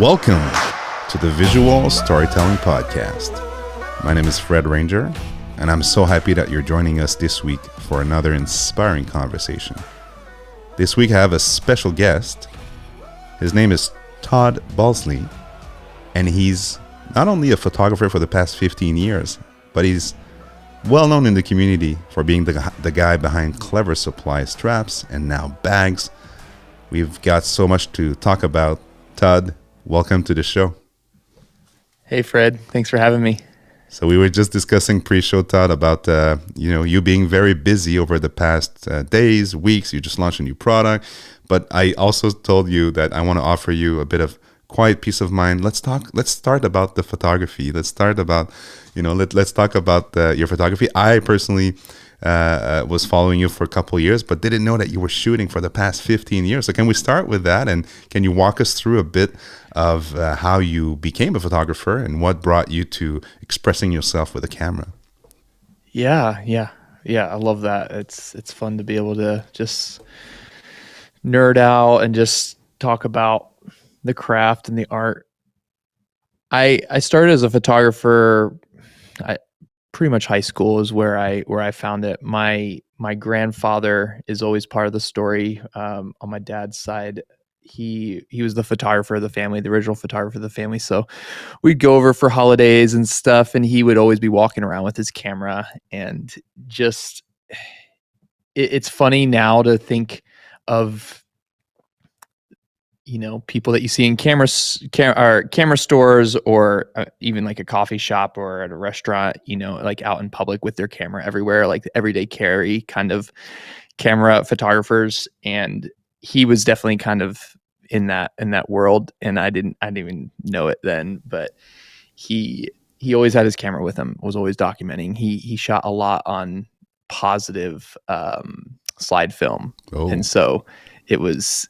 Welcome to the Visual Storytelling Podcast. My name is Fred Ranger, and I'm so happy that you're joining us this week for another inspiring conversation. This week I have a special guest. His name is Todd Balsley, and he's not only a photographer for the past 15 years, but he's well known in the community for being the guy behind Clever Supply straps and now bags. We've got so much to talk about. Todd, welcome to the show. Hey, Fred. Thanks for having me. So we were just discussing pre-show, Todd, about you being very busy over the past days, weeks. You just launched a new product, but I also told you that I want to offer you a bit of quiet peace of mind. Let's start about the photography. Let's start about, let's talk about your photography. I personally was following you for a couple of years, but didn't know that you were shooting for the past 15 years. So can we start with that? And can you walk us through a bit of how you became a photographer and what brought you to expressing yourself with a camera? Yeah. I love that. It's fun to be able to just nerd out and just talk about the craft and the art. I started as a photographer. Pretty much high school is where I found it. My grandfather is always part of the story. On my dad's side, he was the photographer of the family, the original photographer of the family. So we'd go over for holidays and stuff, and he would always be walking around with his camera. And just it's funny now to think of people that you see in camera stores, or even like a coffee shop or at a restaurant, like out in public with their camera everywhere, like the everyday carry kind of camera photographers. And he was definitely kind of in that world. And I didn't even know it then, but he always had his camera with him, was always documenting. He shot a lot on positive slide film. Oh. And so it was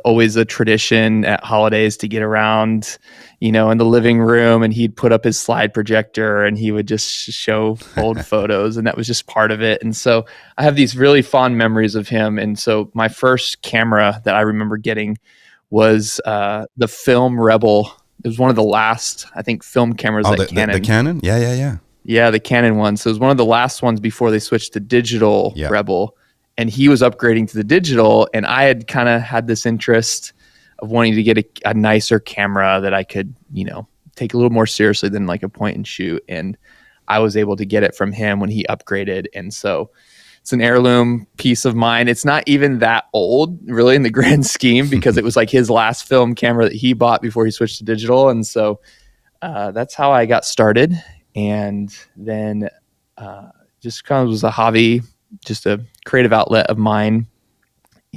always a tradition at holidays to get around, in the living room, and he'd put up his slide projector and he would just show old photos, and that was just part of it. And so I have these really fond memories of him. And so my first camera that I remember getting was the Film Rebel. It was one of the last, I think, film cameras Canon. The Canon? Yeah. Yeah, the Canon one. So it was one of the last ones before they switched to digital Rebel. And he was upgrading to the digital, and I had kind of had this interest of wanting to get a nicer camera that I could, take a little more seriously than like a point and shoot. And I was able to get it from him when he upgraded. And so it's an heirloom piece of mine. It's not even that old, really, in the grand scheme, because it was like his last film camera that he bought before he switched to digital. And so that's how I got started. And then just kind of was a hobby, just a creative outlet of mine.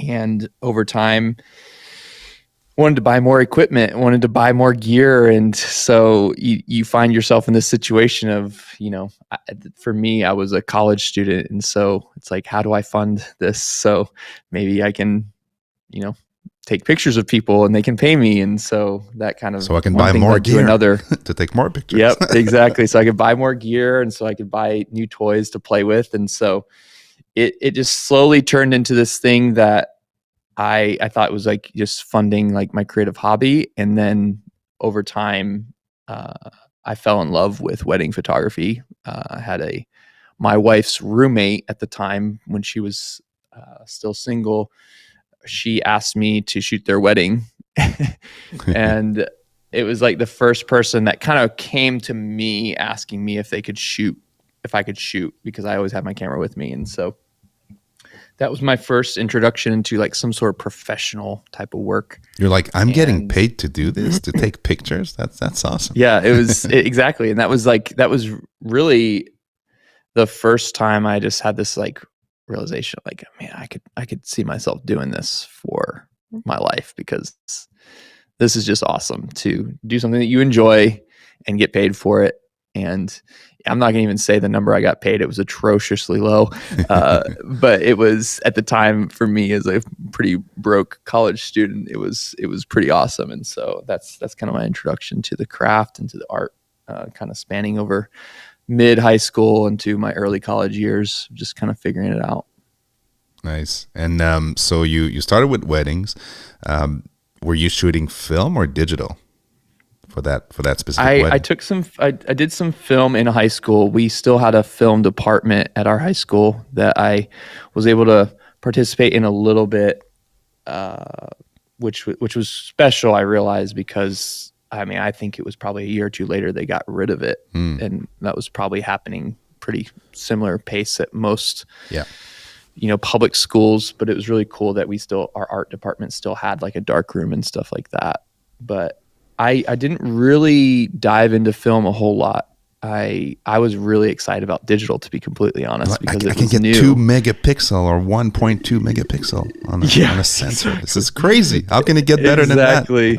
And over time, wanted to buy more equipment, wanted to buy more gear. And so you find yourself in this situation of, for me, I was a college student. And so it's like, how do I fund this? So maybe I can, take pictures of people and they can pay me. And so that kind of, so I can buy more gear another to take more pictures. Yep, exactly. So I could buy more gear, and so I could buy new toys to play with. And so it just slowly turned into this thing that I thought was like just funding like my creative hobby. And then over time, I fell in love with wedding photography. I had my wife's roommate at the time when she was still single. She asked me to shoot their wedding. And it was like the first person that kind of came to me asking me if I could shoot, because I always had my camera with me. And so that was my first introduction into like some sort of professional type of work. You're like, I'm getting paid to do this, to take pictures. That's awesome. Yeah, it was exactly. And that was really the first time I just had this like realization, like, man, I could see myself doing this for my life, because this is just awesome to do something that you enjoy and get paid for it. And I'm not gonna even say the number I got paid. It was atrociously low, but it was, at the time, for me as a pretty broke college student, it was pretty awesome. And so that's kind of my introduction to the craft and to the art, kind of spanning over mid high school into my early college years, just kind of figuring it out. Nice. And so you started with weddings. Were you shooting film or digital? for that specific wedding? I did some film in high school. We still had a film department at our high school that I was able to participate in a little bit, which was special, I realized, because I think it was probably a year or two later they got rid of it. And that was probably happening pretty similar pace at most public schools, but it was really cool that our art department still had like a dark room and stuff like that. But I didn't really dive into film a whole lot. I was really excited about digital, to be completely honest, because I can get new. 2 megapixel or 1.2 megapixel on a sensor. Exactly. This is crazy. How can it get better than that? Exactly.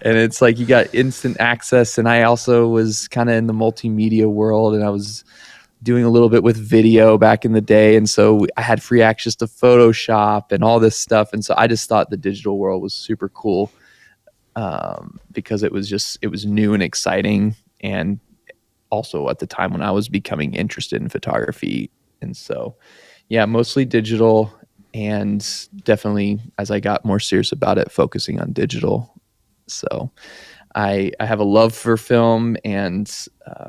And it's like you got instant access. And I also was kind of in the multimedia world, and I was doing a little bit with video back in the day. And so I had free access to Photoshop and all this stuff. And so I just thought the digital world was super cool, because it was new and exciting. And also at the time when I was becoming interested in photography. And so, mostly digital, and definitely as I got more serious about it, focusing on digital. So I have a love for film, and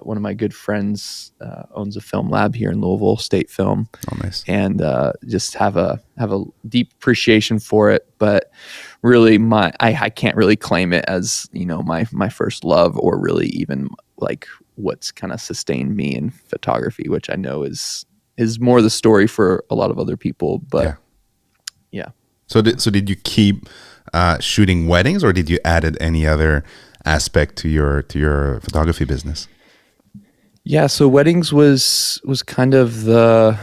one of my good friends owns a film lab here in Louisville, State Film. Oh, nice. And just have a deep appreciation for it. But really, I can't really claim it as my first love, or really even like what's kind of sustained me in photography, which I know is more the story for a lot of other people. But yeah. So did you keep shooting weddings, or did you added any other aspect to your photography business? Yeah, so weddings was kind of the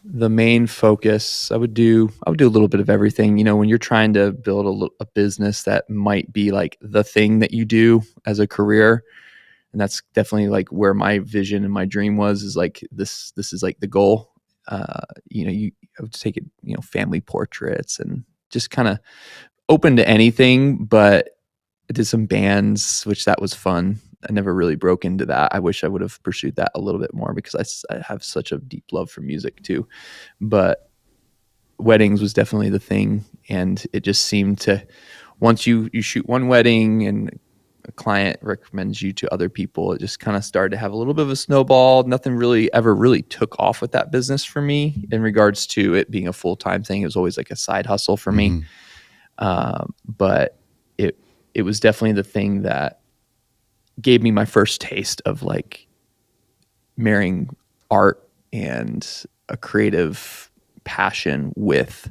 main focus. I would do a little bit of everything. When you're trying to build a business that might be like the thing that you do as a career, and that's definitely like where my vision and my dream is like this is like the goal. I would take it, family portraits, and just kind of open to anything. But I did some bands, which that was fun. I never really broke into that. I wish I would have pursued that a little bit more, because I have such a deep love for music too. But weddings was definitely the thing. And it just seemed to, once you shoot one wedding and a client recommends you to other people, it just kind of started to have a little bit of a snowball. Nothing really ever really took off with that business for me in regards to it being a full-time thing. It was always like a side hustle for me. But it was definitely the thing that gave me my first taste of like marrying art and a creative passion with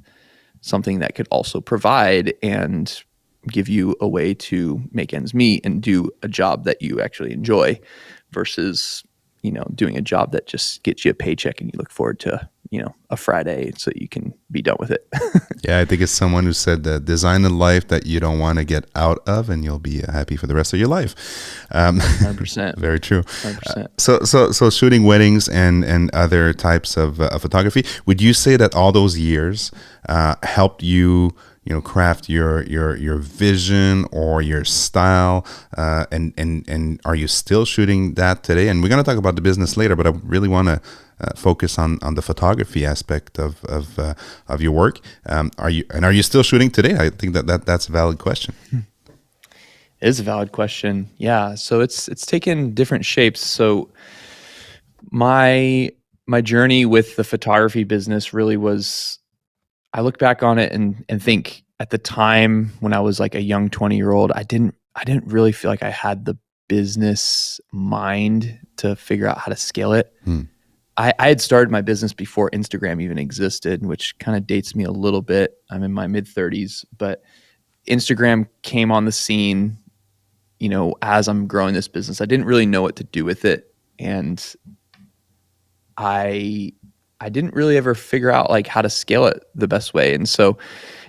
something that could also provide and give you a way to make ends meet and do a job that you actually enjoy, versus doing a job that just gets you a paycheck and you look forward to a Friday so you can be done with it. Yeah, I think it's someone who said that design a life that you don't want to get out of, and you'll be happy for the rest of your life. 100%. Very true. 100%. So shooting weddings and other types of photography, would you say that all those years helped you craft your vision or your style, and are you still shooting that today? And we're going to talk about the business later, but I really want to focus on the photography aspect of your work. Are you still shooting today? I think that's a valid question. It is a valid question. Yeah. So it's taken different shapes. So my journey with the photography business really was, I look back on it and think at the time when I was like a young 20-year-old, I didn't really feel like I had the business mind to figure out how to scale it. I had started my business before Instagram even existed, which kind of dates me a little bit. I'm in my mid-30s, but Instagram came on the scene, as I'm growing this business. I didn't really know what to do with it, and I didn't really ever figure out like how to scale it the best way. And so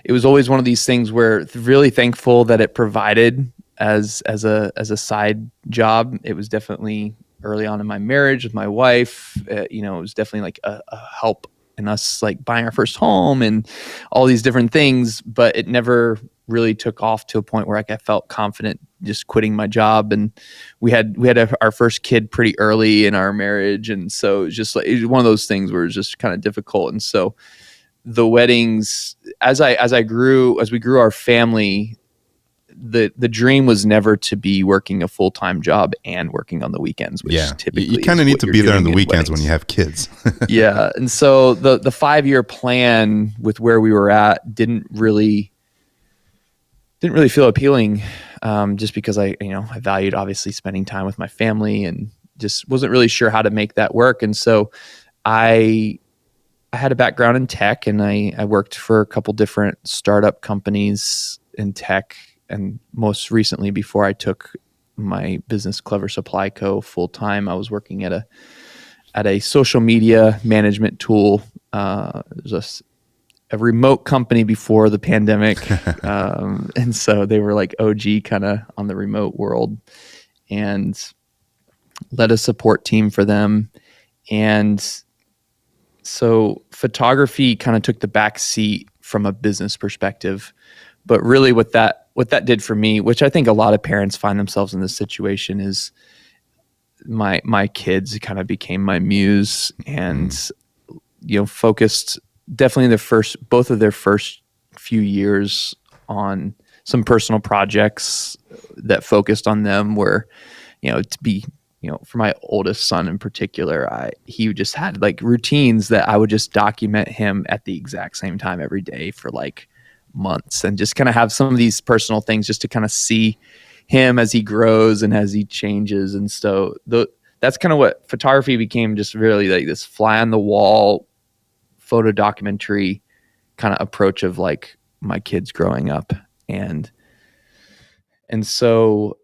it was always one of these things where really thankful that it provided as a side job. It was definitely early on in my marriage with my wife, it was definitely like a help in us like buying our first home and all these different things, but it never really took off to a point where like I felt confident just quitting my job. And we had our first kid pretty early in our marriage. And so it was just like, it was one of those things where it was just kind of difficult. And so the weddings, as we grew our family, the dream was never to be working a full-time job and working on the weekends, which typically you kind of need to be there on the weekends when you have kids. Yeah. And so the 5-year plan with where we were at didn't really feel appealing, just because I valued obviously spending time with my family and just wasn't really sure how to make that work. And so I had a background in tech, and I worked for a couple different startup companies in tech. And most recently, before I took my business, Clever Supply Co., full time, I was working at a social media management tool. It was a remote company before the pandemic, and so they were like OG kind of on the remote world, and led a support team for them. And so photography kind of took the back seat from a business perspective. But really what that did for me, which I think a lot of parents find themselves in this situation, is my kids kind of became my muse, and focused definitely both of their first few years on some personal projects that focused on them, where to be for my oldest son in particular, he just had like routines that I would just document him at the exact same time every day for like months, and just kind of have some of these personal things just to kind of see him as he grows and as he changes. And so that's kind of what photography became, just really like this fly on the wall photo documentary kind of approach of like my kids growing up. And so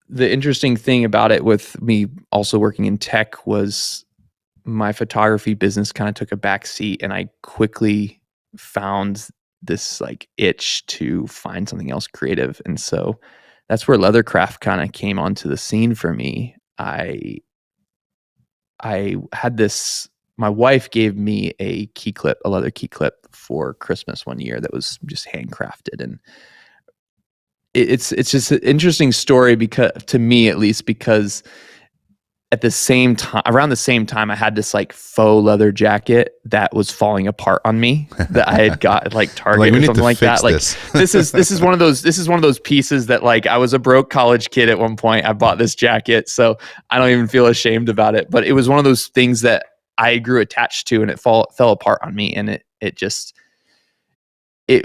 the interesting thing about it, with me also working in tech, was my photography business kind of took a back seat, and I quickly found this like itch to find something else creative. And so that's where leathercraft kind of came onto the scene for me. I had this, my wife gave me a leather key clip for Christmas one year that was just handcrafted. And it's just an interesting story, because to me at least, because at the same time, around the same time, I had this like faux leather jacket that was falling apart on me that I had got at like Target or something like that. Like this is one of those pieces that, like, I was a broke college kid at one point. I bought this jacket, so I don't even feel ashamed about it. But it was one of those things that I grew attached to, and it fell apart on me, and it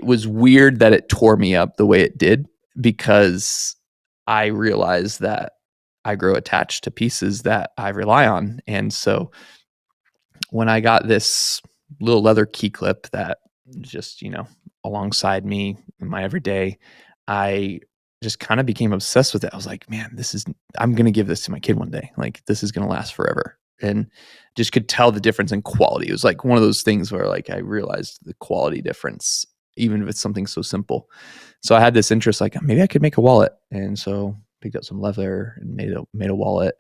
was weird that it tore me up the way it did, because I realized that I grow attached to pieces that I rely on. And so when I got this little leather key clip that just, alongside me in my everyday, I just kind of became obsessed with it. I was like, man, I'm going to give this to my kid one day. Like, this is going to last forever. And just could tell the difference in quality. It was like one of those things where like I realized the quality difference, even if it's something so simple. So I had this interest, like maybe I could make a wallet. And so picked up some leather and made a wallet.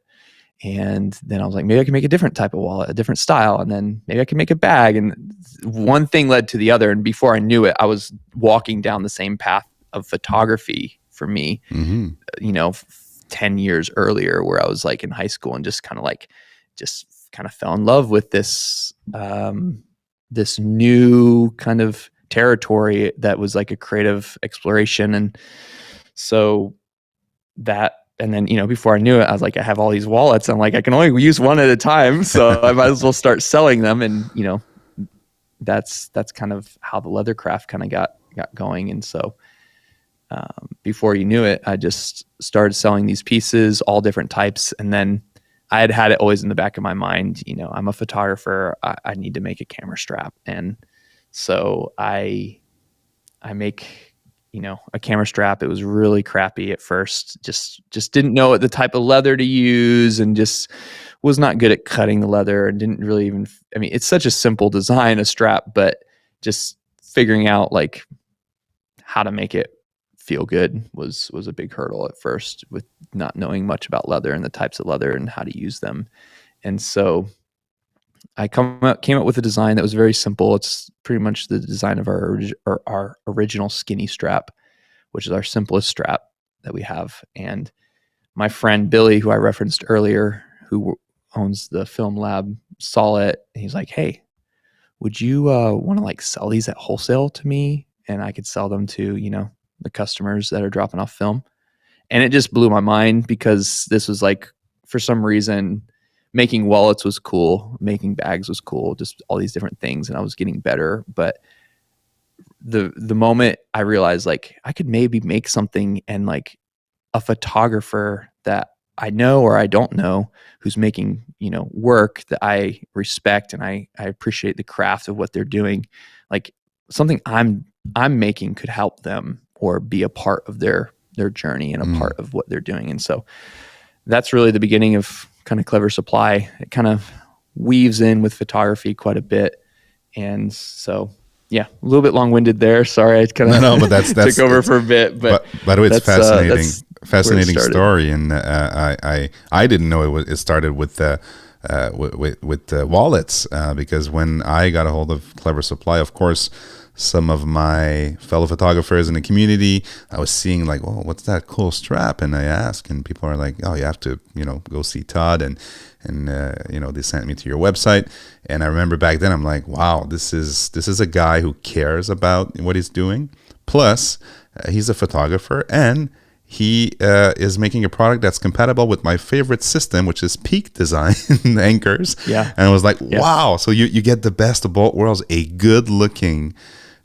And then I was like, maybe I can make a different type of wallet, a different style. And then maybe I can make a bag. And one thing led to the other. And before I knew it, I was walking down the same path of photography for me, 10 years earlier, where I was like in high school and just kind of fell in love with this, this new kind of territory that was like a creative exploration. And so that, and then, before I knew it, I was like, I have all these wallets. I'm like, I can only use one at a time, so I might as well start selling them. And, that's kind of how the leathercraft kind of got going. And so before you knew it, I just started selling these pieces, all different types. And then I had it always in the back of my mind, I'm a photographer. I need to make a camera strap. And so I make, a camera strap. It was really crappy at first. Just didn't know the type of leather to use, and just was not good at cutting the leather, and didn't really even, it's such a simple design, a strap, but just figuring out like how to make it feel good was a big hurdle at first, with not knowing much about leather and the types of leather and how to use them. And so I came up with a design that was very simple. It's pretty much the design of our original skinny strap, which is our simplest strap that we have. And my friend Billy, who I referenced earlier, who owns the film lab, saw it, and he's like, hey, would you want to like sell these at wholesale to me? And I could sell them to, the customers that are dropping off film. And it just blew my mind because this was like, for some reason, making wallets was cool, making bags was cool, just all these different things. And I was getting better. But the moment I realized like I could maybe make something, and like a photographer that I know or I don't know who's making, work that I respect and I appreciate the craft of what they're doing, like something I'm making could help them or be a part of their journey and a part of what they're doing. And so that's really the beginning of kind of Clever Supply. It kind of weaves in with photography quite a bit. And so, yeah, a little bit long-winded there. Sorry, I kind of but that's took over for a bit. But by the way, it's fascinating story. And I didn't know it started with wallets, because when I got a hold of Clever Supply, of course, some of my fellow photographers in the community, I was seeing like, oh, what's that cool strap? And I ask, and people are like, oh, you have to, go see Todd, and they sent me to your website. And I remember back then, I'm like, wow, this is a guy who cares about what he's doing. Plus, he's a photographer, and he is making a product that's compatible with my favorite system, which is Peak Design anchors. Yeah. And I was like, wow. So you get the best of both worlds, a good looking,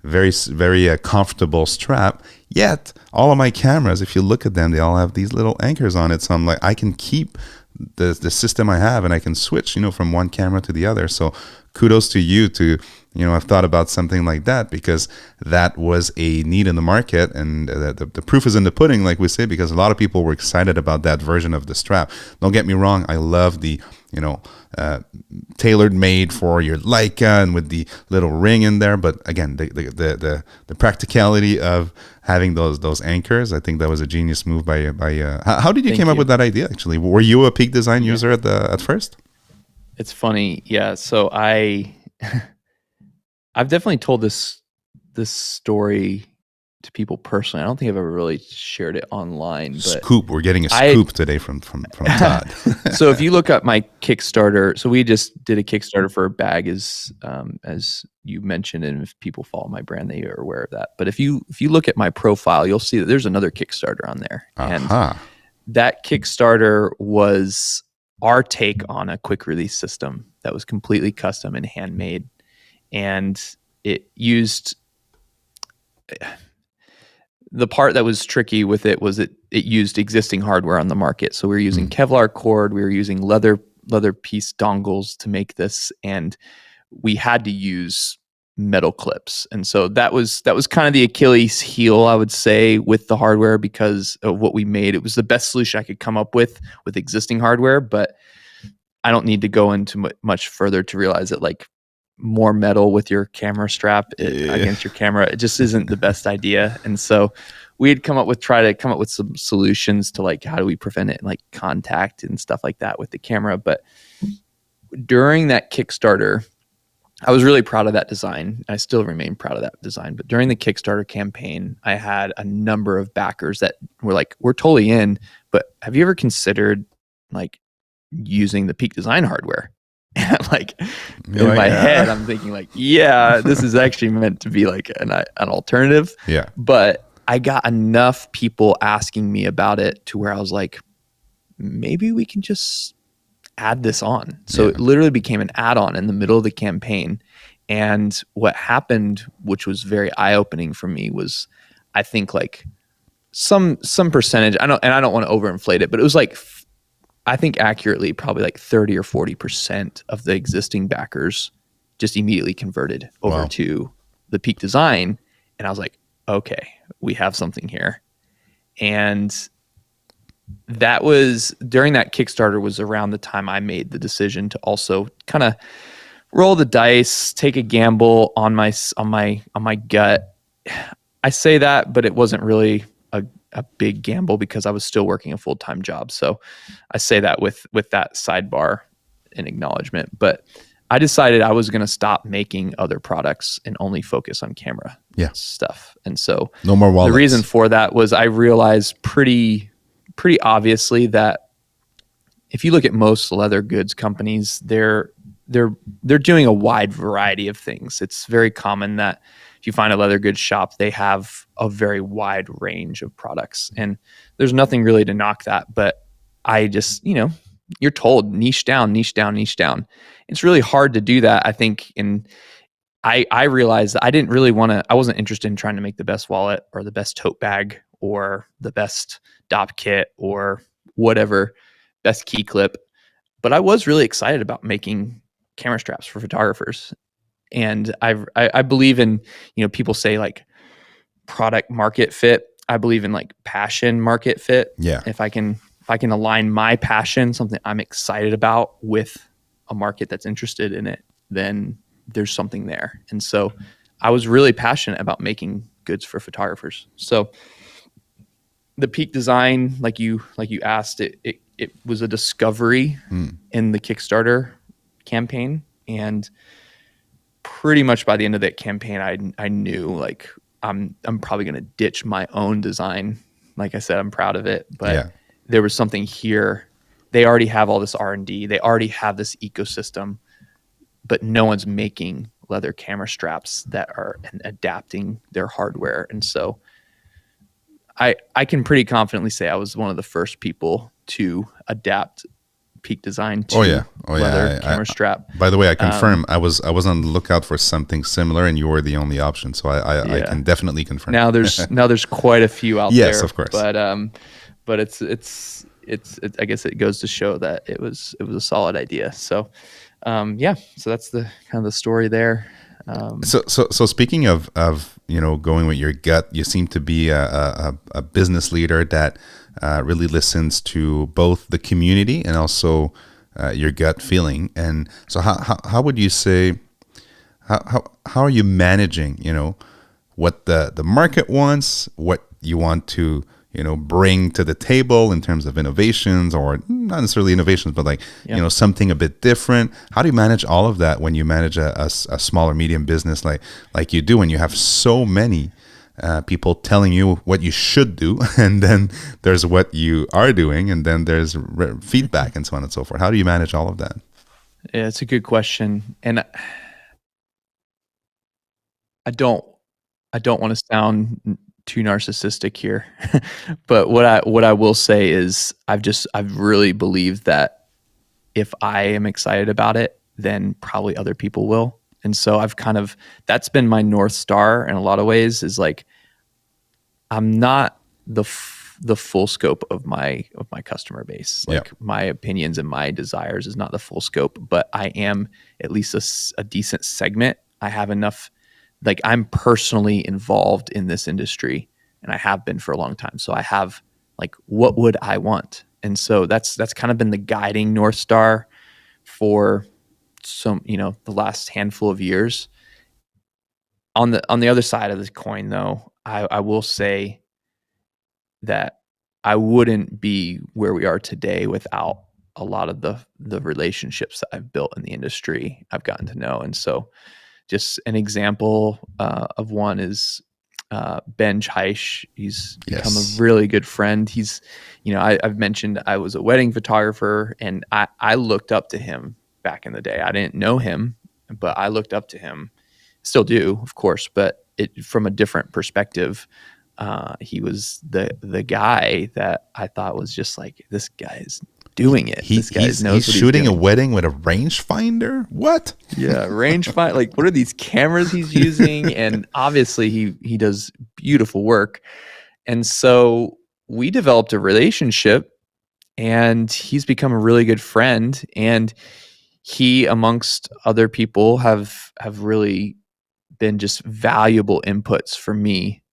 very, very comfortable strap. Yet all of my cameras, if you look at them, they all have these little anchors on it. So I'm like, I can keep the system I have, and I can switch, from one camera to the other. So kudos to you to, have thought about something like that, because that was a need in the market, and the proof is in the pudding, like we say, because a lot of people were excited about that version of the strap. Don't get me wrong, I love the, tailored made for your Leica and with the little ring in there. But again, the practicality of having those anchors, I think that was a genius move by how did you came up with that idea? Actually, were you a Peak Design user at first? It's funny, yeah. So I've definitely told this story to people personally. I don't think I've ever really shared it online. But scoop, we're getting a scoop today from Todd. So if you look up my Kickstarter, so we just did a Kickstarter for a bag, as you mentioned, and if people follow my brand, they are aware of that. But if you look at my profile, you'll see that there's another Kickstarter on there, and that Kickstarter was our take on a quick release system that was completely custom and handmade, and it used. The part that was tricky with it was it used existing hardware on the market. So we were using Kevlar cord, we were using leather piece dongles to make this, and we had to use metal clips. And so that was kind of the Achilles heel, I would say, with the hardware, because of what we made. It was the best solution I could come up with existing hardware, but I don't need to go into much further to realize that like more metal with your camera strap against your camera, it just isn't the best idea. And so we had try to come up with some solutions to like, how do we prevent it, like contact and stuff like that with the camera. But during that Kickstarter, I was really proud of that design. I still remain proud of that design. But during the Kickstarter campaign, I had a number of backers that were like, we're totally in, but have you ever considered like using the Peak Design hardware? And like in my head, I'm thinking like, yeah, this is actually meant to be like an alternative. Yeah. But I got enough people asking me about it to where I was like, maybe we can just add this on. So it literally became an add-on in the middle of the campaign. And what happened, which was very eye-opening for me, was I think like some percentage, I don't want to overinflate it, but it was like, I think accurately, probably like 30 or 40% of the existing backers just immediately converted over to the Peak Design. And I was like, okay, we have something here. And that was during that Kickstarter was around the time I made the decision to also kind of roll the dice, take a gamble on my gut. I say that, but it wasn't really a big gamble because I was still working a full-time job. So I say that with that sidebar in acknowledgement, but I decided I was going to stop making other products and only focus on camera stuff. And so no more wallets. The reason for that was I realized pretty obviously that if you look at most leather goods companies, they're doing a wide variety of things. It's very common that if you find a leather goods shop, they have a very wide range of products, and there's nothing really to knock that. But I just, you're told niche down, niche down, niche down. It's really hard to do that, I think. And I realized that I wasn't interested in trying to make the best wallet or the best tote bag or the best DOP kit or whatever, best key clip. But I was really excited about making camera straps for photographers. And I believe in, people say like product market fit. I believe in like passion market fit. Yeah. If I can align my passion, something I'm excited about, with a market that's interested in it, then there's something there. And so I was really passionate about making goods for photographers. So the Peak design, like you asked, it was a discovery in the Kickstarter campaign. And pretty much by the end of that campaign, I knew like I'm probably going to ditch my own design. Like I said, I'm proud of it, but there was something here. They already have all this R&D. They already have this ecosystem, but no one's making leather camera straps that are adapting their hardware. And so I can pretty confidently say I was one of the first people to adapt Peak design to leather camera strap. By the way, I confirm I was on the lookout for something similar, and you were the only option. So I can definitely confirm. Now there's quite a few out there. Yes, of course. But it's I guess it goes to show that it was a solid idea. So so that's the kind of the story there. So speaking of going with your gut, you seem to be a business leader that really listens to both the community and also your gut feeling. And so how would you say, how are you managing what the market wants, what you want to bring to the table in terms of innovations, or not necessarily innovations, but like, something a bit different? How do you manage all of that when you manage a small or medium business like you do, and you have so many people telling you what you should do, and then there's what you are doing, and then there's feedback and so on and so forth? How do you manage all of that? Yeah, it's a good question. And I don't want to sound too narcissistic here, but what I will say is I've really believed that if I am excited about it, then probably other people will. And so that's been my North Star in a lot of ways, is like, I'm not the full scope of my customer base. Like my opinions and my desires is not the full scope, but I am at least a decent segment. I have enough, like I'm personally involved in this industry, and I have been for a long time. So I have like, what would I want? And so that's kind of been the guiding North Star for the last handful of years. On the other side of this coin though, I will say that I wouldn't be where we are today without a lot of the relationships that I've built in the industry, I've gotten to know. And so just an example of one is Ben Heisch. He's become a really good friend. He's, I've mentioned I was a wedding photographer, and I looked up to him back in the day. I didn't know him, but I looked up to him. Still do, of course, but from a different perspective. He was the guy that I thought was just like, this guy's doing it. He's shooting a wedding with a rangefinder. What? Yeah, rangefinder. Like, what are these cameras he's using? And obviously, he does beautiful work. And so we developed a relationship, and he's become a really good friend. And he, amongst other people, have really been just valuable inputs for me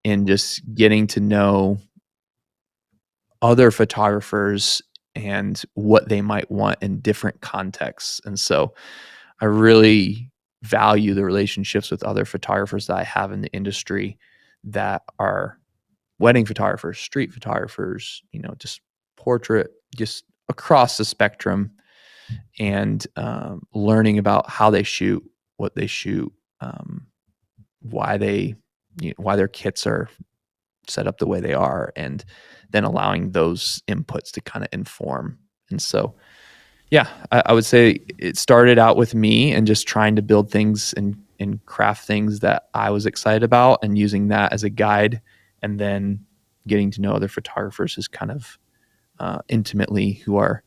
in just getting to know other photographers and what they might want in different contexts. And so I really value the relationships with other photographers that I have in the industry that are wedding photographers, street photographers, just portrait, just across the spectrum, and learning about how they shoot, what they shoot, why their kits are set up the way they are, and then allowing those inputs to kind of inform. And so, I would say it started out with me and just trying to build things and and craft things that I was excited about, and using that as a guide, and then getting to know other photographers is kind of intimately, who are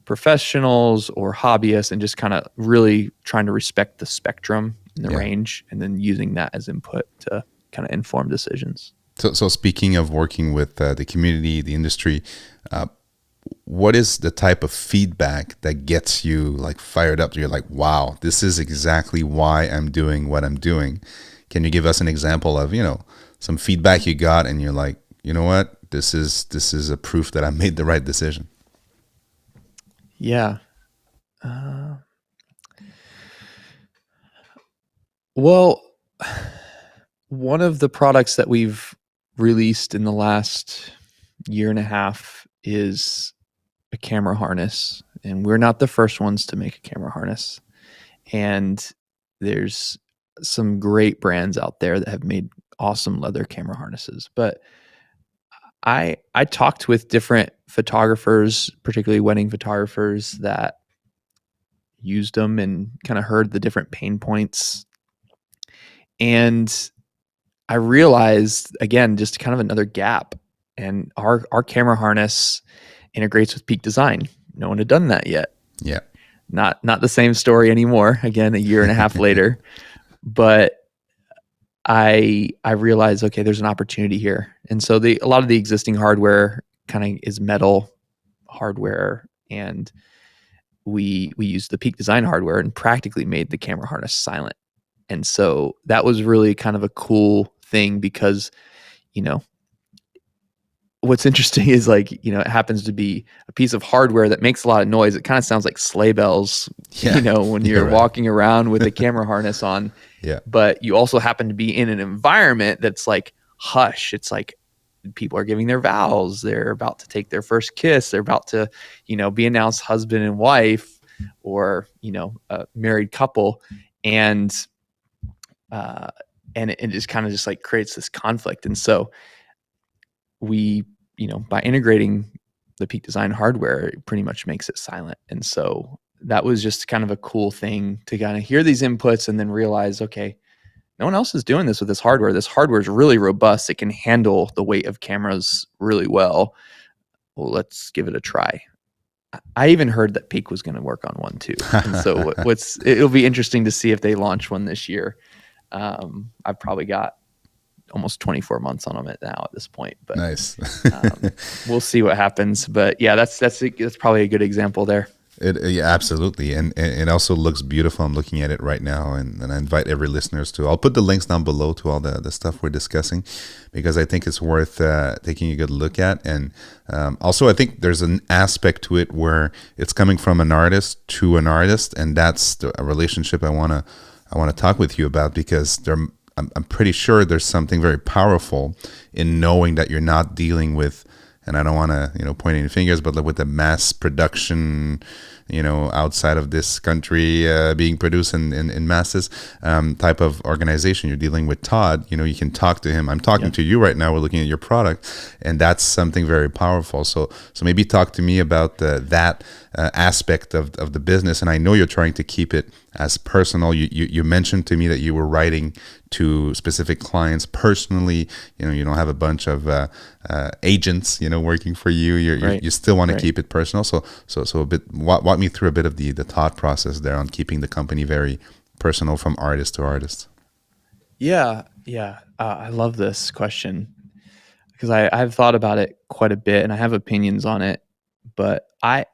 professionals or hobbyists, and just kind of really trying to respect the spectrum and the range, and then using that as input to kind of inform decisions. So speaking of working with the community, the industry, what is the type of feedback that gets you like fired up? You're like, wow, this is exactly why I'm doing what I'm doing. Can you give us an example of, some feedback you got and you're like, you know what, this is a proof that I made the right decision? Yeah. Well, one of the products that we've released in the last year and a half is a camera harness, and we're not the first ones to make a camera harness. And there's some great brands out there that have made awesome leather camera harnesses. But I talked with different photographers, particularly wedding photographers, that used them and kind of heard the different pain points. And I realized, again, just kind of another gap. And our camera harness integrates with Peak Design. No one had done that yet. Yeah. Not the same story anymore, again, a year and a half later. But I realized, okay, there's an opportunity here. And so a lot of the existing hardware kind of is metal hardware, and we used the Peak Design hardware and practically made the camera harness silent. And so that was really kind of a cool thing, because, what's interesting is it happens to be a piece of hardware that makes a lot of noise. It kind of sounds like sleigh bells, when you're walking around with a camera harness on. Yeah. But you also happen to be in an environment that's like hush. It's like people are giving their vows. They're about to take their first kiss. They're about to, be announced husband and wife, or, a married couple. And it just kind of just like creates this conflict. And so we, by integrating the Peak Design hardware, it pretty much makes it silent. And so that was just kind of a cool thing to kind of hear these inputs and then realize, okay, no one else is doing this with this hardware. This hardware is really robust. It can handle the weight of cameras really well. Well, let's give it a try. I even heard that Peak was going to work on one too. And so it'll be interesting to see if they launch one this year. I've probably got almost 24 months on them now at this point, but nice. We'll see what happens. But yeah, that's probably a good example there. Yeah, absolutely. And it also looks beautiful. I'm looking at it right now, and I invite every listeners to, I'll put the links down below to all the stuff we're discussing, because I think it's worth taking a good look at. And also I think there's an aspect to it where it's coming from an artist to an artist, and that's a relationship I want to talk with you about, because I'm pretty sure there's something very powerful in knowing that you're not dealing with, and I don't want to, point any fingers, but with the mass production, outside of this country being produced in masses type of organization. You're dealing with Todd. You can talk to him. I'm talking to you right now. We're looking at your product, and that's something very powerful. So maybe talk to me about that aspect of the business. And I know you're trying to keep it as personal. You mentioned to me that you were writing to specific clients personally. You don't have a bunch of agents, working for you. You still want to keep it personal. So a bit, walk me through a bit of the thought process there on keeping the company very personal from artist to artist. Yeah. I love this question, because I've thought about it quite a bit and I have opinions on it, but I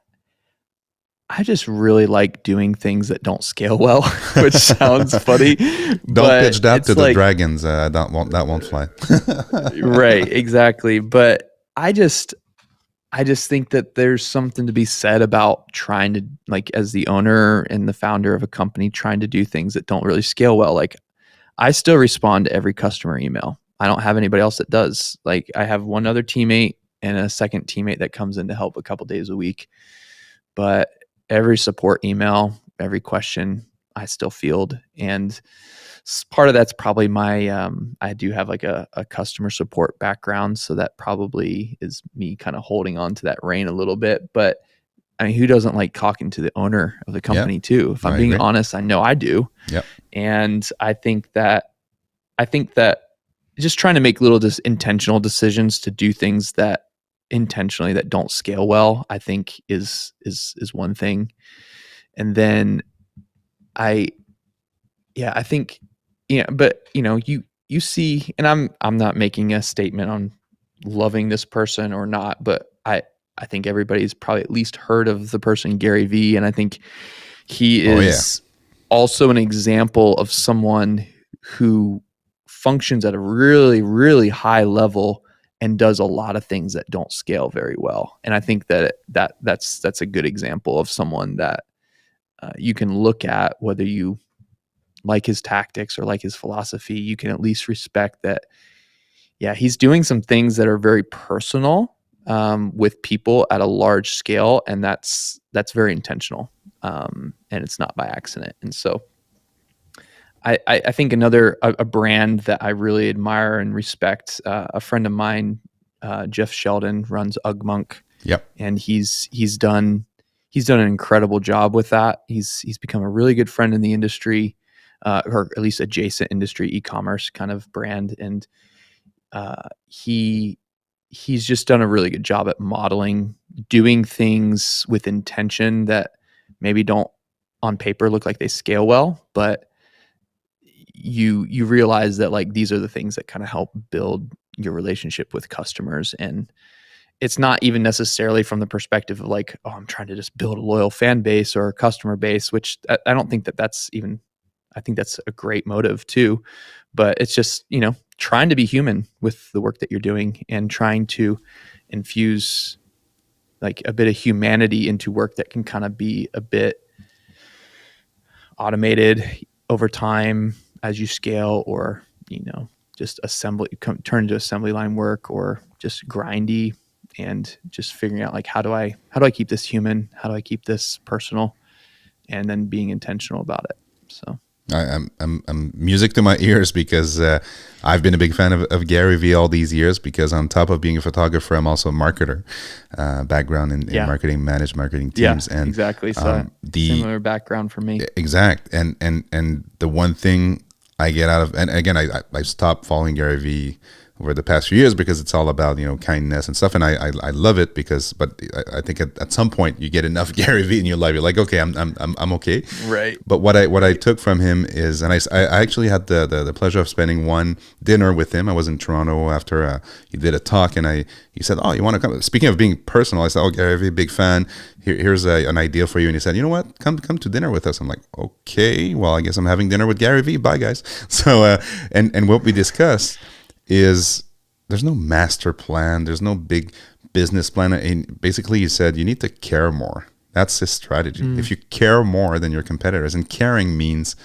just really like doing things that don't scale well, which sounds funny. Don't pitch that to the dragons. That won't fly. Right, exactly. But I just think that there's something to be said about trying to, like, as the owner and the founder of a company, trying to do things that don't really scale well. Like, I still respond to every customer email. I don't have anybody else that does. Like, I have one other teammate and a second teammate that comes in to help a couple days a week. But every support email, every question, I still field. And part of that's probably my, I do have like a customer support background. So that probably is me kind of holding on to that rein a little bit. But I mean, who doesn't like talking to the owner of the company too? If I'm being honest, I know I do. Yep. And I think that just trying to make little intentional decisions to do things that intentionally that don't scale well, I think is one thing. And then I think, but you see, and I'm not making a statement on loving this person or not, but I think everybody's probably at least heard of the person Gary Vee, and I think he is also an example of someone who functions at a really, really high level and does a lot of things that don't scale very well. And I think that's a good example of someone that you can look at, whether you like his tactics or like his philosophy, you can at least respect that. Yeah, he's doing some things that are very personal with people at a large scale, and that's very intentional, and it's not by accident. And so, I think a brand that I really admire and respect, a friend of mine, Jeff Sheldon, runs UGMonk. Yep, and he's done an incredible job with that. He's become a really good friend in the industry, or at least adjacent industry, e-commerce kind of brand, and he's just done a really good job at modeling, doing things with intention that maybe don't on paper look like they scale well, but you realize that like these are the things that kind of help build your relationship with customers. And it's not even necessarily from the perspective of like, oh, I'm trying to just build a loyal fan base or a customer base, which I don't think that's even, I think that's a great motive too, but it's just, trying to be human with the work that you're doing and trying to infuse like a bit of humanity into work that can kind of be a bit automated over time as you scale, or, just turn into assembly line work, or just grindy, and just figuring out like, how do I keep this human? How do I keep this personal? And then being intentional about it. So I'm music to my ears, because I've been a big fan of Gary Vee all these years, because on top of being a photographer, I'm also a marketer, background in marketing, managed marketing teams. Yeah, and exactly. So similar background for me. Exact. And the one thing I get out of, and again, I stopped following Gary Vee over the past few years because it's all about, kindness and stuff. And I love it but I think at some point you get enough Gary Vee in your life. You're like, okay, I'm okay. Right. But what I took from him is, and I actually had the pleasure of spending one dinner with him. I was in Toronto after he did a talk, and he said, oh, you want to come? Speaking of being personal, I said, oh, Gary Vee, big fan. Here's an idea for you. And he said, you know what? Come to dinner with us. I'm like, okay, well, I guess I'm having dinner with Gary Vee. Bye, guys. So, and what we discussed is there's no master plan. There's no big business plan. And basically, he said, you need to care more. That's his strategy. If you care more than your competitors, and caring means,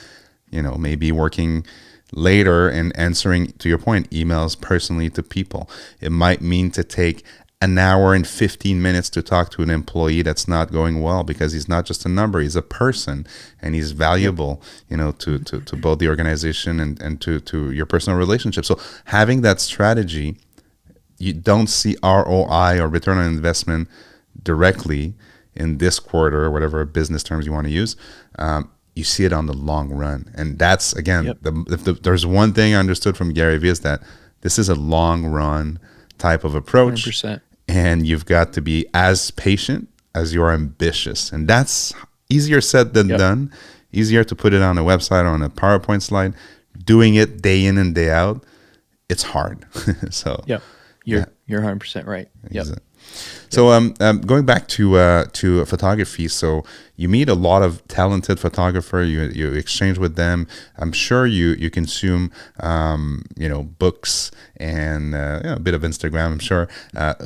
maybe working later and answering, to your point, emails personally to people. It might mean to take an hour and 15 minutes to talk to an employee that's not going well, because he's not just a number, he's a person, and he's valuable, to both the organization and to your personal relationship. So having that strategy, you don't see ROI, or return on investment, directly in this quarter, or whatever business terms you want to use. You see it on the long run. And that's, again, if there's one thing I understood from Gary Vee, is that this is a long run type of approach. 100%. And you've got to be as patient as you're ambitious. And that's easier said than done. Easier to put it on a website or on a PowerPoint slide. Doing it day in and day out, it's hard. So you're 100% right. Yep. So going back to photography, so you meet a lot of talented photographers. You exchange with them. I'm sure you consume books and a bit of Instagram. I'm sure.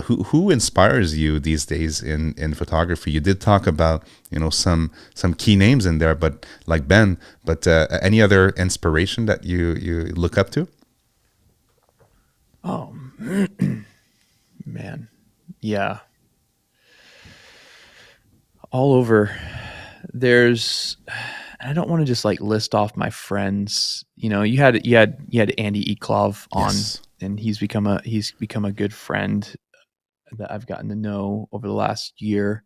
Who inspires you these days in photography? You did talk about some key names in there, but like Ben. But any other inspiration that you look up to? Oh man. Yeah. All over. I don't want to just like list off my friends. You had Andy Eklov on, and he's become a good friend that I've gotten to know over the last year.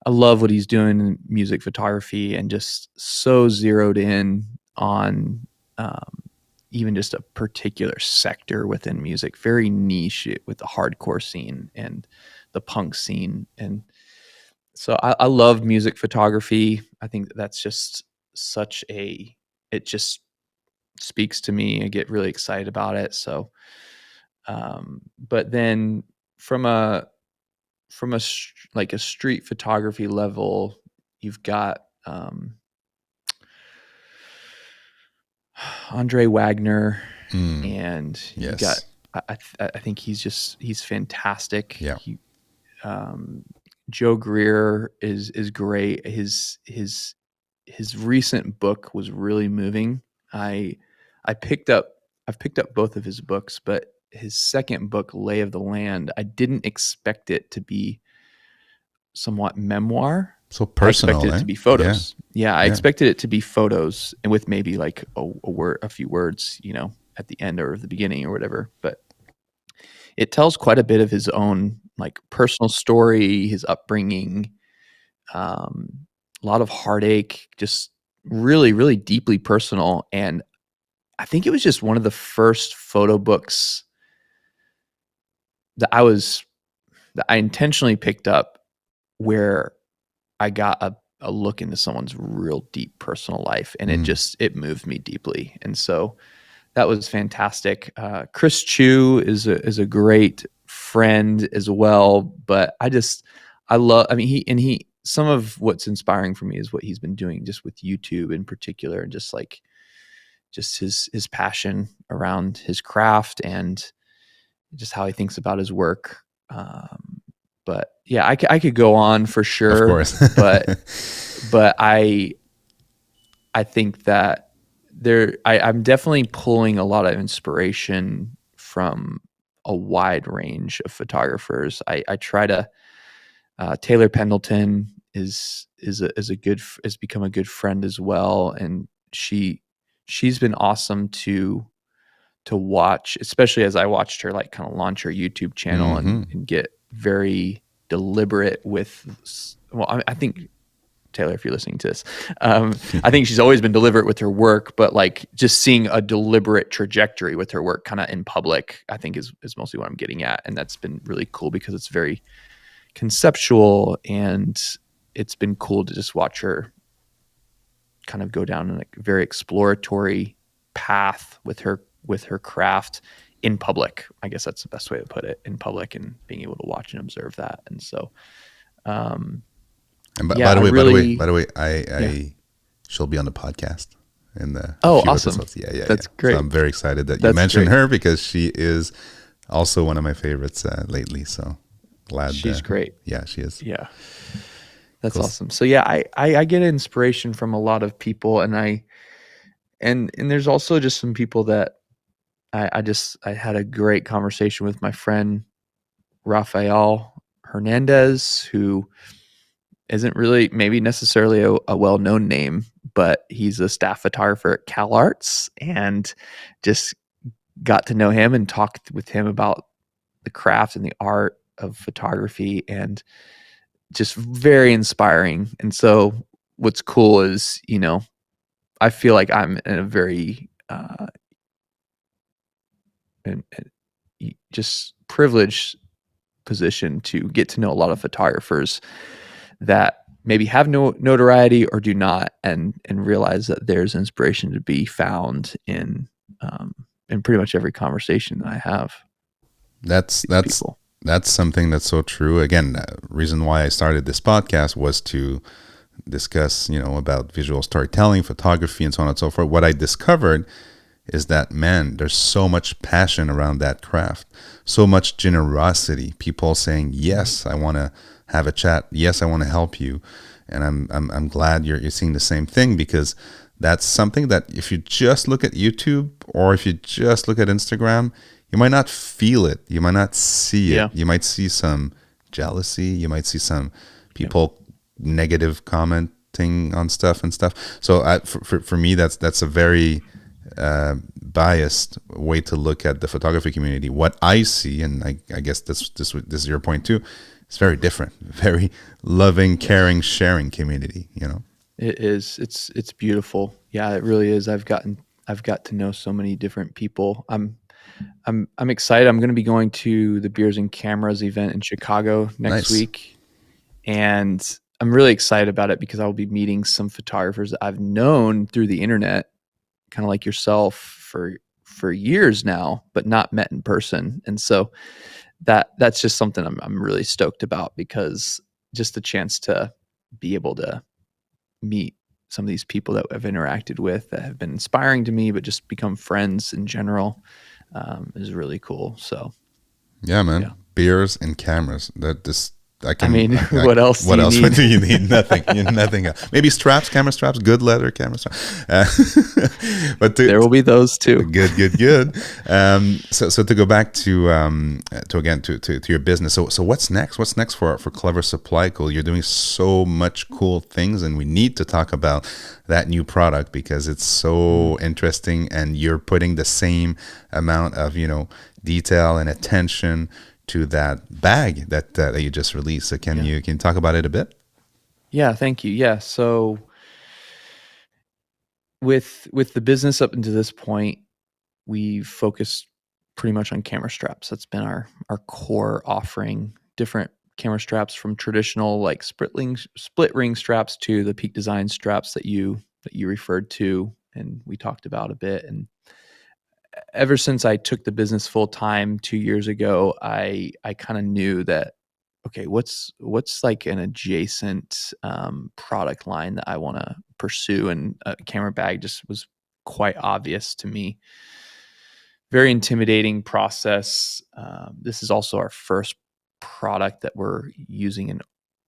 I love what he's doing in music photography, and just so zeroed in on even just a particular sector within music, very niche with the hardcore scene and the punk scene. And so I love music photography. I think that's just it just speaks to me. I get really excited about it. So, but then from a like a street photography level, you've got Andre Wagner, and you got I think he's fantastic. Yeah. Joe Greer is great. His recent book was really moving. I've picked up both of his books, but his second book, Lay of the Land, I didn't expect it to be somewhat memoir. So personal. I expected it to be photos. Yeah, I expected it to be photos, and with maybe like a few words, at the end or the beginning or whatever. But it tells quite a bit of his own like personal story, his upbringing, a lot of heartache, just really, really deeply personal. And I think it was just one of the first photo books that I intentionally picked up where I got a look into someone's real deep personal life, and it moved me deeply. And so that was fantastic. Chris Chu is a great friend as well, but some of what's inspiring for me is what he's been doing just with YouTube in particular, and just his passion around his craft and just how he thinks about his work. But yeah, I could go on for sure, of course. but I think that I'm definitely pulling a lot of inspiration from a wide range of photographers. I try to, Taylor Pendleton has become a good friend as well. And she's been awesome to watch, especially as I watched her like kind of launch her YouTube channel and get very deliberate with, I think, Taylor, if you're listening to this, I think she's always been deliberate with her work, but like just seeing a deliberate trajectory with her work kind of in public, I think is mostly what I'm getting at. And that's been really cool because it's very conceptual, and it's been cool to just watch her kind of go down in a very exploratory path with her craft in public. I guess that's the best way to put it, in public, and being able to watch and observe that. And so, and by the way, she'll be on the podcast in the awesome episodes. Yeah, that's great. So I'm very excited that you mentioned her, because she is also one of my favorites lately. So glad she's great. Yeah, she is. Yeah, that's cool. Awesome. So yeah, I get inspiration from a lot of people, and there's also just some people that I had a great conversation with my friend Rafael Hernandez, who isn't really maybe necessarily a well-known name, but he's a staff photographer at CalArts, and just got to know him and talked with him about the craft and the art of photography, and just very inspiring. And so what's cool is, I feel like I'm in a very and just privileged position to get to know a lot of photographers that maybe have no notoriety or do not, and realize that there's inspiration to be found in pretty much every conversation that I have. That's something that's so true. Again, the reason why I started this podcast was to discuss, about visual storytelling, photography, and so on and so forth. What I discovered is that, man, there's so much passion around that craft, so much generosity, people saying, yes, I want to have a chat. Yes, I want to help you. And I'm glad you're seeing the same thing, because that's something that if you just look at YouTube, or if you just look at Instagram, you might not feel it. You might not see it. Yeah. You might see some jealousy. You might see some people negative commenting on stuff and stuff. So for me, that's a very biased way to look at the photography community. What I see, and I guess this is your point too, it's very different, very loving, caring, sharing community, you know? It is. It's beautiful. Yeah, it really is. I've got to know so many different people. I'm excited. I'm going to be going to the Beers and Cameras event in Chicago next week, and I'm really excited about it because I will be meeting some photographers that I've known through the internet, kind of like yourself, for years now, but not met in person. And so that's just something I'm really stoked about, because just the chance to be able to meet some of these people that I've interacted with that have been inspiring to me, but just become friends in general, is really cool. So yeah, man. Yeah. Beers and cameras. What else? What else do you need? Nothing. Nothing else. Maybe straps, camera straps, good leather camera straps. But there will be those too. Good. So to go back to your business. So what's next? What's next for Clever Supply Co? You're doing so much cool things, and we need to talk about that new product because it's so interesting, and you're putting the same amount of detail and attention to that bag that you just released. So can you talk about it a bit? Yeah, thank you. Yeah, so with the business up until this point, we've focused pretty much on camera straps. That's been our core offering. Different camera straps, from traditional like split ring straps to the Peak Design straps that you referred to and we talked about a bit. And ever since I took the business full time 2 years ago, I kind of knew that, okay, what's like an adjacent product line that I want to pursue, and a camera bag just was quite obvious to me. Very intimidating process. This is also our first product that we're using in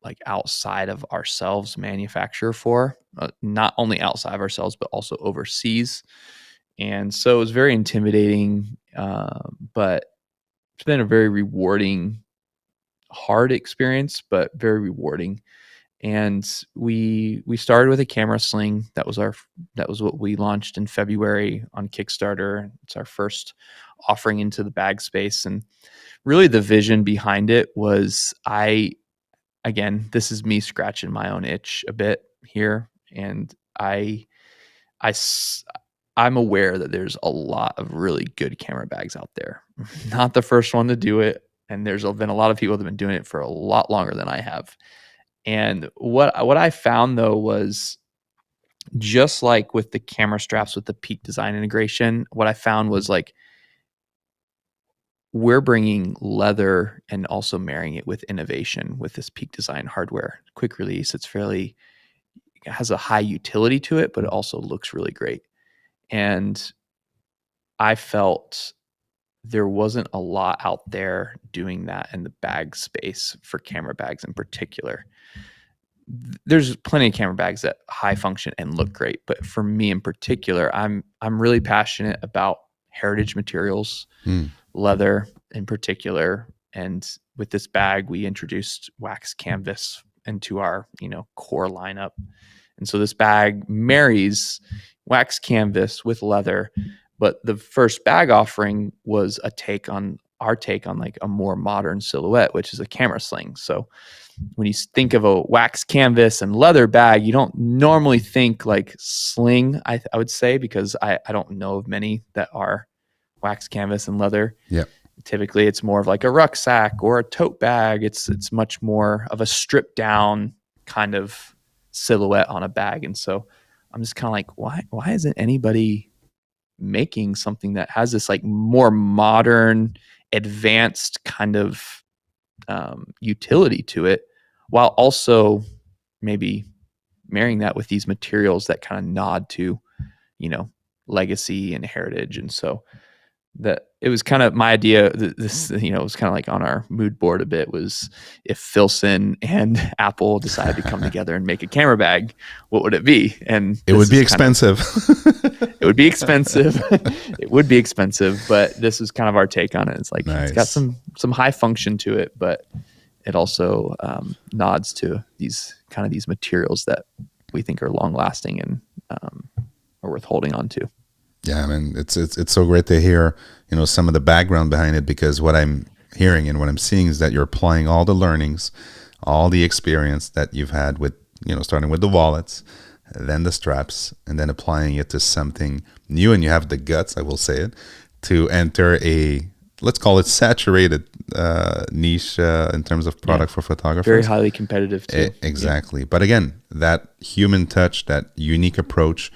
like outside of ourselves manufacture for, not only outside of ourselves but also overseas. And so it was very intimidating, but it's been a very rewarding, hard experience, but very rewarding. And we started with a camera sling. That was what we launched in February on Kickstarter. It's our first offering into the bag space. And really the vision behind it was, again, this is me scratching my own itch a bit here. And I'm aware that there's a lot of really good camera bags out there. Not the first one to do it. And there's been a lot of people that have been doing it for a lot longer than I have. And what I found though was, just like with the camera straps with the Peak Design integration, what I found was like, we're bringing leather and also marrying it with innovation with this Peak Design hardware. Quick release. It has a high utility to it, but it also looks really great. And I felt there wasn't a lot out there doing that in the bag space for camera bags in particular. There's plenty of camera bags that high function and look great, but for me in particular, I'm really passionate about heritage materials, leather in particular. And with this bag, we introduced wax canvas into our core lineup. And so this bag marries wax canvas with leather, but the first bag offering was our take on like a more modern silhouette, which is a camera sling. So when you think of a wax canvas and leather bag, you don't normally think like sling, I would say, because I don't know of many that are wax canvas and leather. Yeah. Typically it's more of like a rucksack or a tote bag. It's much more of a stripped down kind of silhouette on a bag. And so I'm just kind of like, why isn't anybody making something that has this like more modern, advanced kind of utility to it, while also maybe marrying that with these materials that kind of nod to, legacy and heritage. And so that it was kind of my idea. This, it was kind of like on our mood board a bit, was if Filson and Apple decided to come together and make a camera bag, what would it be? And it would be expensive. It would be expensive. It would be expensive, but this is kind of our take on it. It's like, nice. It's got some high function to it, but it also nods to these materials that we think are long lasting and are worth holding on to. Yeah, I mean, it's so great to hear, some of the background behind it, because what I'm hearing and what I'm seeing is that you're applying all the learnings, all the experience that you've had with, starting with the wallets, then the straps, and then applying it to something new. And you have the guts, I will say it, to enter let's call it saturated niche in terms of product for photographers. Very highly competitive too. Exactly. Yeah. But again, that human touch, that unique approach,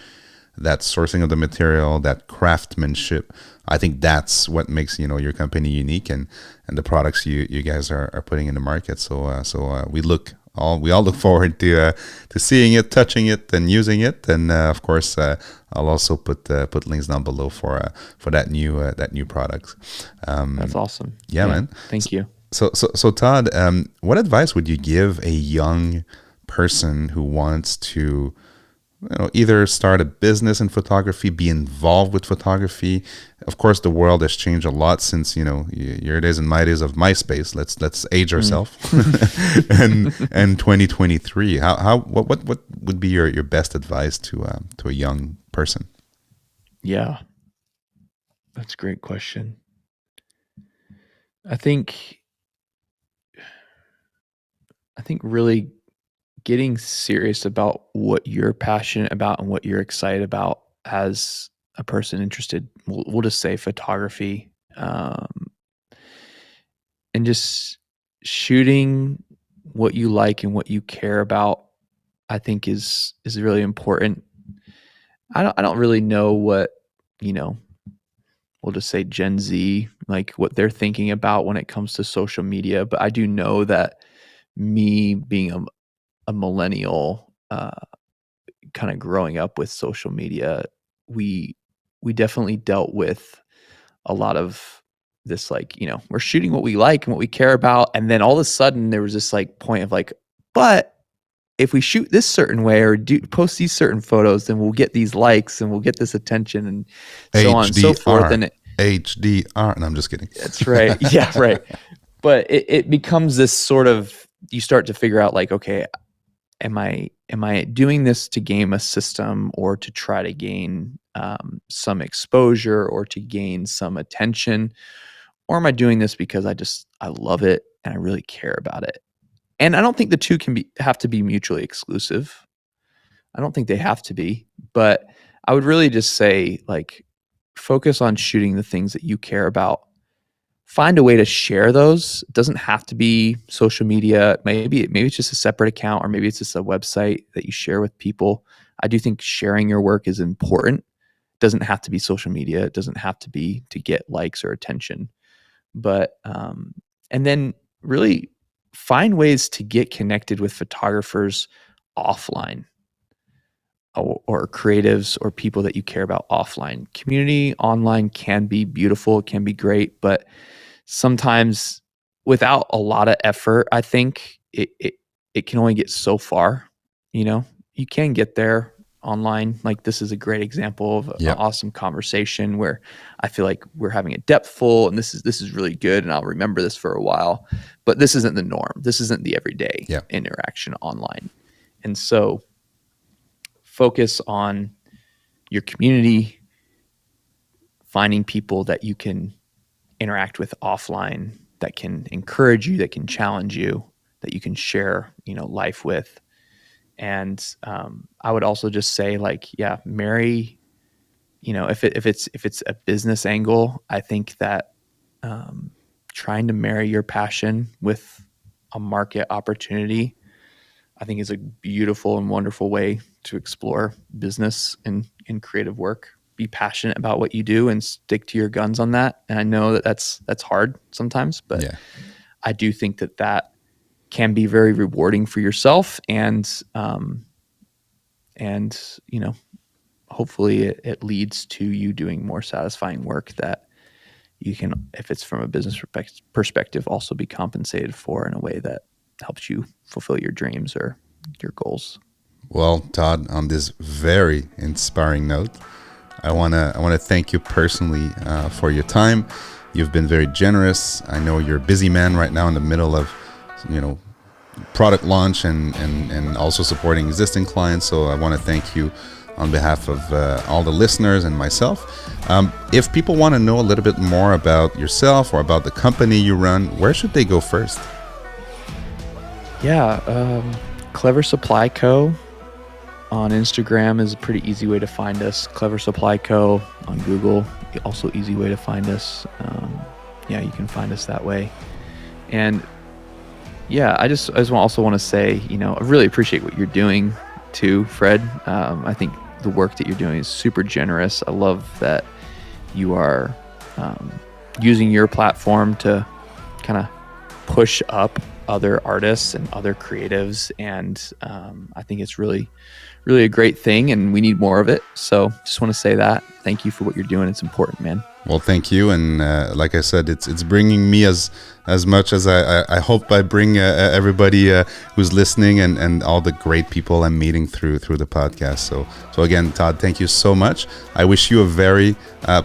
that sourcing of the material, that craftsmanship, I think that's what makes your company unique and the products you guys are putting in the market. So we all look forward to seeing it, touching it, and using it. And of course, I'll also put links down below for that new product. That's awesome. Yeah, man. Thank you. So Todd, what advice would you give a young person who wants to either start a business in photography, be involved with photography? Of course, the world has changed a lot since your days and my days of MySpace. Let's age ourselves. and 2023. What would be your best advice to a young person? Yeah, that's a great question. I think really getting serious about what you're passionate about and what you're excited about as a person interested, we'll just say photography, and just shooting what you like and what you care about, I think is really important. I don't really know what, we'll just say Gen Z, like what they're thinking about when it comes to social media, but I do know that me being a millennial, kind of growing up with social media, we definitely dealt with a lot of this, we're shooting what we like and what we care about, and then all of a sudden there was this point of but if we shoot this certain way or post these certain photos, then we'll get these likes and we'll get this attention and so on and so forth. And HDR, and I'm just kidding. That's right. Yeah, right. But it becomes this sort of, you start to figure out okay, am I doing this to game a system or to try to gain some exposure or to gain some attention, or am I doing this because I love it and I really care about it? And I don't think the two have to be mutually exclusive. I don't think they have to be, but I would really just say focus on shooting the things that you care about. Find a way to share those. It doesn't have to be social media. Maybe it's just a separate account, or maybe it's just a website that you share with people. I do think sharing your work is important. It doesn't have to be social media. It doesn't have to be to get likes or attention. But and then really find ways to get connected with photographers offline, or creatives or people that you care about offline. Community online can be beautiful, it can be great, but sometimes without a lot of effort, I think it can only get so far. You can get there online. This is a great example of an awesome conversation where I feel like we're having it depthful, and this is really good, and I'll remember this for a while. But this isn't the norm. This isn't the everyday interaction online. And so focus on your community, finding people that you can interact with offline, that can encourage you, that can challenge you, that you can share, life with. And I would also just say marry, if it's a business angle, I think that trying to marry your passion with a market opportunity, I think is a beautiful and wonderful way to explore business and creative work. Be passionate about what you do and stick to your guns on that. And I know that that's hard sometimes, but I do think that can be very rewarding for yourself, and hopefully it leads to you doing more satisfying work that you can, if it's from a business perspective, also be compensated for in a way that helps you fulfill your dreams or your goals. Well, Todd, on this very inspiring note, I wanna thank you personally for your time. You've been very generous. I know you're a busy man right now in the middle of product launch and also supporting existing clients. So I want to thank you on behalf of all the listeners and myself. If people want to know a little bit more about yourself or about the company you run, where should they go first? Yeah, Clever Supply Co. on Instagram is a pretty easy way to find us. Clever Supply Co. on Google, also easy way to find us. You can find us that way. And I just also want to say, I really appreciate what you're doing too, Fred. I think the work that you're doing is super generous. I love that you are using your platform to kind of push up other artists and other creatives, and I think it's really a great thing, and we need more of it. So just want to say that thank you for what you're doing. It's important, man. Well, thank you, and like I said, it's bringing me as much as I hope I bring everybody who's listening and all the great people I'm meeting through the podcast. So again, Todd, thank you so much. I wish you a very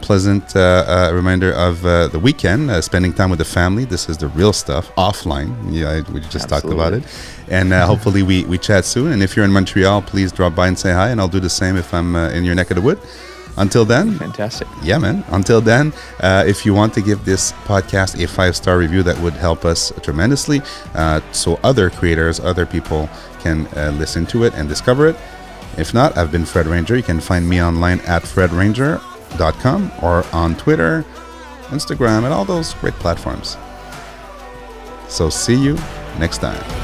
pleasant reminder of the weekend, spending time with the family. This is the real stuff, offline. Yeah, we just talked about it, and hopefully we chat soon. And if you're in Montreal, please drop by and say hi, and I'll do the same if I'm in your neck of the wood. Until then, fantastic. Yeah, man. Until then, if you want to give this podcast a 5-star review, that would help us tremendously, so other creators, other people can listen to it and discover it. If not, I've been Fred Ranger. You can find me online at fredranger.com or on Twitter, Instagram, and all those great platforms. So see you next time.